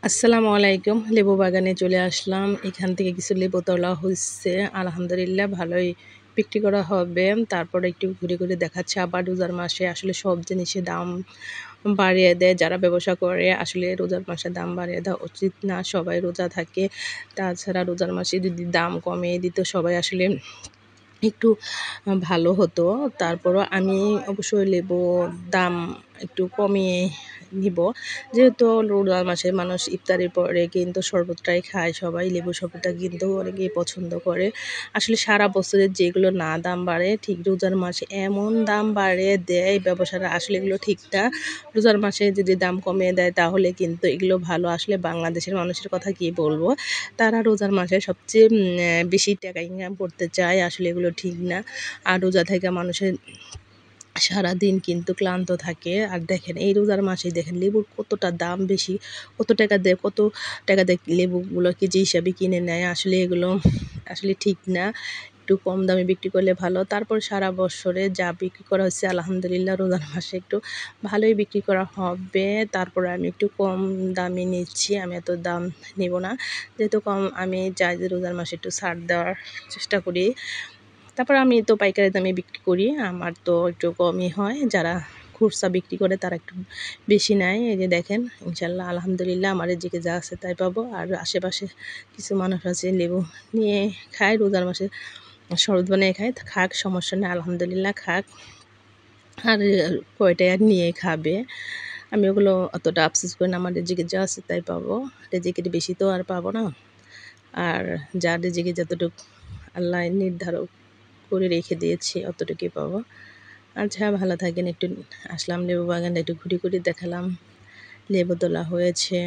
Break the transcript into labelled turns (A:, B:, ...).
A: আসসালামু আলাইকুম। লেবু বাগানে চলে আসলাম। এখান থেকে কিছু লেবু তোলা হইছে। আলহামদুলিল্লাহ ভালোই বিক্রি করা হবে। তারপরে একটু ঘুরে, ঘুরে দেখাচ্ছে আবার রোজার মাসে আসলে সব জিনিসের দাম বাড়িয়ে দেয়। যারা ব্যবসা করে আসলে রোজার মাসে দাম বাড়িয়ে দেওয়া উচিত না। সবাই রোজা থাকে। তাছাড়া রোজার মাসে যদি দাম কমিয়ে দিত সবাই আসলে একটু ভালো হতো। তারপরও আমি অবশ্যই লেবুর দাম একটু কমিয়ে নিব। যেহেতু রমজান মাসে মানুষ ইফতারির পরে কিন্তু শরবতটাই খায় সবাই। লেবু শরবতটা কিন্তু অনেকেই পছন্দ করে। আসলে সারা বছরের যেগুলো না দাম বাড়ে ঠিক রোজার মাসে এমন দাম বাড়িয়ে দেয় ব্যবসায়ীরা, আসলে এগুলো ঠিক না। রোজার মাসে যদি দাম কমিয়ে দেয় তাহলে কিন্তু এগুলো ভালো। আসলে বাংলাদেশের মানুষের কথা কি বলবো, তারা রোজার মাসে সবচেয়ে বেশি টাকা ইনকাম করতে চায়। আসলে এগুলো ঠিক না। আর রোজা থেকে মানুষের সারাদিন কিন্তু ক্লান্ত থাকে। আর দেখেন এই রোজার মাসে দেখেন লেবুর কতটা দাম বেশি, কত টাকা দিয়ে লেবুগুলো কেজি হিসাবে কিনে নেয়। আসলে এগুলো আসলে ঠিক না। একটু কম দামে বিক্রি করলে ভালো। তারপর সারা বছরে যা বিক্রি করা হচ্ছে আলহামদুলিল্লাহ রোজার মাসে একটু ভালোই বিক্রি করা হবে। তারপরে আমি একটু কম দামে নিচ্ছি। আমি এত দাম নেব না। যেহেতু কম আমি চাই যে রোজার মাসে একটু ছাড় দেওয়ার চেষ্টা করি। তারপর আমি তো পাইকারি দামে বিক্রি করি। আমার তো একটু কমই হয়। যারা খুচরা বিক্রি করে তারা একটু বেশি নেয়। এই যে দেখেন ইনশাআল্লাহ আলহামদুলিল্লাহ আমার এদিকে যা আছে তাই পাবো। আর আশেপাশে কিছু মানুষ আছে লেবু নিয়ে খায় রোজার মাসে, শরবত বানিয়ে খায়। খাক, সমস্যা নেই, আলহামদুলিল্লাহ খাক। আর কয়টাই আর নিয়ে খাবে। আমি ওগুলো অতটা আফসোস করি না। আমার রেজেকে যা আছে তাই পাবো। রেজেকের বেশি তো আর পাবো না। আর যার রেজেকে যতটুকু আল্লাহ নির্ধারক করে রেখে দিয়েছি অতটুকুই পাবো। আচ্ছা, ভালো থাকেন। একটু আসলাম লেবু বাগানটা একটু ঘুরে ঘুরে দেখালাম। লেবু তোলা হয়েছে।